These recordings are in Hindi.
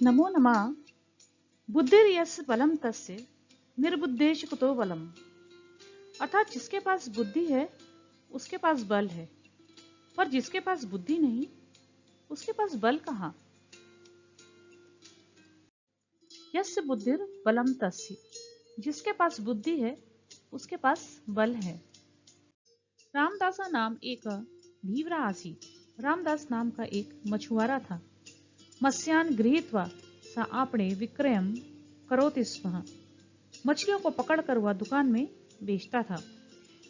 नमो नमः। बुद्धिर्यस्य बलं तस्य निर्बुद्धेषु कुतो बलम। अर्थात जिसके पास बुद्धि है उसके पास बल है, पर जिसके पास बुद्धि नहीं उसके पास बल कहाँ। यस्य बुद्धिर बलम तस्य, जिसके पास बुद्धि है उसके पास बल है। रामदासा नाम एक धीवरा आसीत्। रामदास नाम का एक मछुआरा था। मत्स्यान् गृहीत्वा सा आपणे विक्रयं करोति स्म। मछलियों को पकड़कर वह दुकान में बेचता था।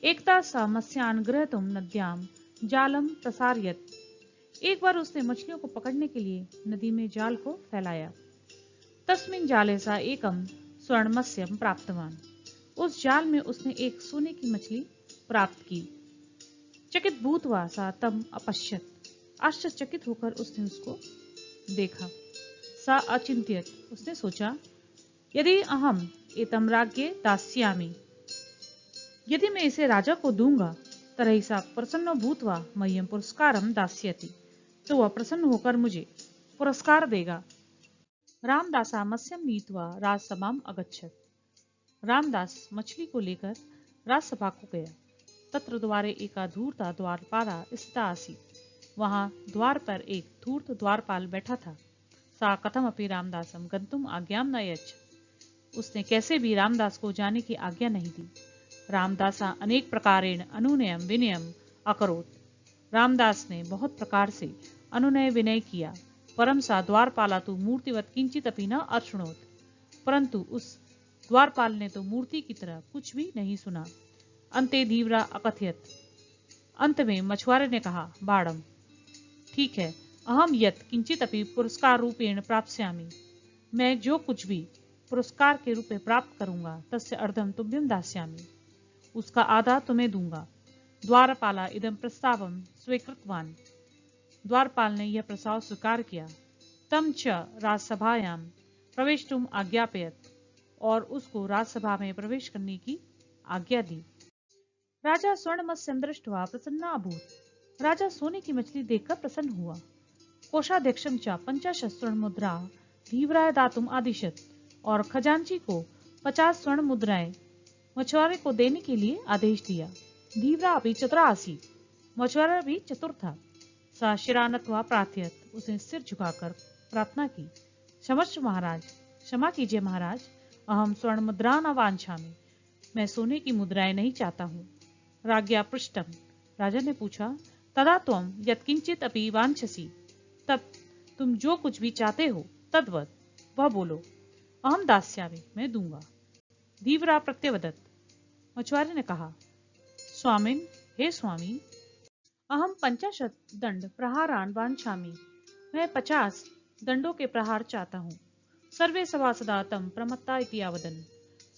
एकता सा मत्स्यान् गृहीतुं नद्यां जालम प्रसारयत्। एक बार उसने मछलियों को पकड़ने के लिए नदी में जाल को फैलाया। तस्मिन् जाले सा एकम स्वर्ण मत्स्यम प्राप्तवान। उस जाल में उसने एक सोने की मछली प्राप्त की। चकित भूत्वा सा तम अपश्यत। आश्चर्यचकित होकर उसने उसको देखा। सा अचिंत्यत, उसने सोचा, यदि अहम एतम राज्ञे दास्यामि, यदि मैं इसे राजा को दूंगा, तर्हि सा प्रसन्नो भूत्वा मह्यं पुरस्कारं दास्यति, तो वह प्रसन्न होकर मुझे पुरस्कार देगा। रामदासा मत्स्यम नीत्वा राजसभाम अगच्छत। रामदास मछली को लेकर राजसभा को गया। तत्र द्वारे एका धूर्ता द्वारपाला स्थिता आसीत्। वहां द्वार पर एक धूर्त द्वारपाल बैठा था। सा कथमपि रामदासम गंतुम आज्ञाम न यच्छ। उसने कैसे भी रामदास को जाने की आज्ञा नहीं दी। रामदासा अनेक प्रकारेण अनुनयम विनयम अकरोत्। रामदास ने बहुत प्रकार से अनुनय विनय किया। परम सा द्वारपाला तो मूर्तिवत किंचित अपि न अशृणोत्। परंतु उस द्वारपाल ने तो मूर्ति की तरह कुछ भी नहीं सुना। अंते धीवरा अकथयत। अंत में मछुआरे ने कहा, बाड़म, ठीक है, अहम यत् किंचित अपि पुरस्कार रूपेण प्राप्स्यामि। मैं जो कुछ भी पुरस्कार के रूप में प्राप्त करूंगा, तस्य अर्धम तुभ्यं दास्यामि, उसका आधा तुम्हें दूंगा। द्वारपाला इदं प्रस्तावं स्वीकृतवान्। द्वारपाल ने यह प्रस्ताव स्वीकार किया। तम च राजसभायां प्रवेष्टुम आज्ञापयत, और उसको राजसभा में प्रवेश करने की आज्ञा दी। राजा स्वर्ण मत्स्यं दृष्ट्वा प्रसन्ना अभूत्। राजा सोने की मछली देखकर प्रसन्न हुआ। कोषाध्यक्षं च 50 स्वर्ण मुद्रा धीवराय दातुम आदिशत, और खजांची को 50 स्वर्ण मुद्राएं मछुआरे को देने के लिए आदेश दिया। धीवरा अभी चतुरा आसीत्। मछुआरा भी चतुर था। सा शिरानत्वा प्रार्थयत, उसने सिर झुकाकर प्रार्थना की, क्षमस्व महाराज, क्षमा कीजिए महाराज, अहम स्वर्ण मुद्रा न वांछामि, मैं सोने की मुद्राएं नहीं चाहता हूँ। राज्ञा पृष्ठम, राजा ने पूछा, तदा त्वम यत्किंचित अपि वांछसि, तब तुम जो कुछ भी चाहते हो तद्वत् वह बोलो। अहम दास्यामि, मैं दूंगा। धीवरा प्रत्यवदत। मछुआरे ने कहा, स्वामिन, हे स्वामी, अहम 50 दंड प्रहारान वांछामि, मैं 50 दंडों के प्रहार चाहता हूँ। सर्वे सभासदा तम प्रमत्ता इति आवदन।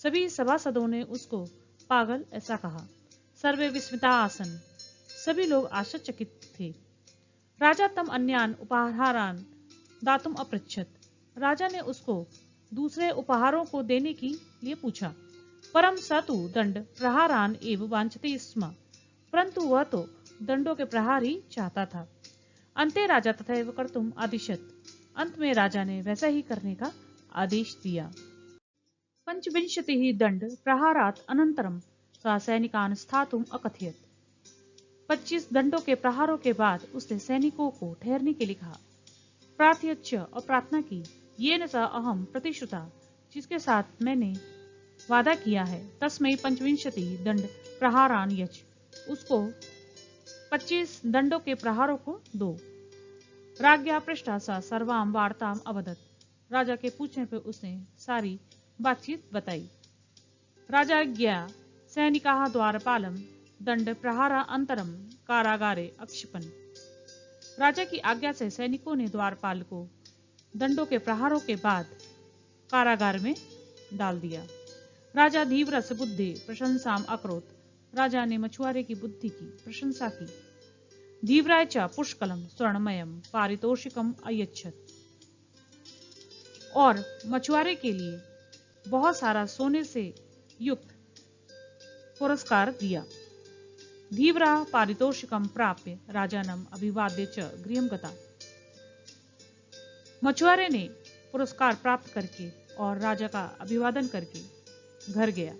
सभी सभासदों ने उसको पागल ऐसा कहा। सर्वे विस्मिता आसन, सभी लोग आश्चर्यचकित थे। राजा तम अन्यान उपहारान दातुम अपृच्छत। राजा ने उसको दूसरे उपहारों को देने के लिए पूछा। परम सतु दंड प्रहारान एव वांछते स्म, परंतु वह तो दंडों के प्रहार ही चाहता था। अंते राजा तथैव कर्तुम आदिशत। अंत में राजा ने वैसा ही करने का आदेश दिया। पंचविंशतिः दंड प्रहारात अनंतरम सा सैनिकान स्थातुम अकथयत। 25 दंडों के प्रहारों के बाद उसने सैनिकों को ठहरने के लिए कहा। प्रार्थयच्च, और प्रार्थना की, येन स अहम प्रतिश्रुता, जिसके साथ मैंने वादा किया है, तस्मै पंचविंशति दंड प्रहारान यच, उसको 25 दंडों के प्रहारों को दो। राज्ञा पृष्ठा सा सर्वाम वार्ताम अवदत। राजा के पूछने पर उसने सारी बातचीत बताई। राजा गया सैनिकाः द्वारपालम दंड प्रहारा अंतरम कारागारे अक्षिपन। राजा की आज्ञा से सैनिकों ने द्वारपाल को दंडों के प्रहारों के बाद कारागार में डाल दिया। राजा धीवरस बुद्धि प्रशंसाम अकरोत। राजा ने मछुआरे की बुद्धि की प्रशंसा की। धीवराय च पुष्कलम स्वर्णमयम पारितोषिकम अयच्छत, और मछुआरे के लिए बहुत सारा सोने से युक्त पुरस्कार दिया। धीवरा पारितोषिकम प्राप्य राजानम अभिवाद्य च गृहम गता। मछुआरे ने पुरस्कार प्राप्त करके और राजा का अभिवादन करके घर गया।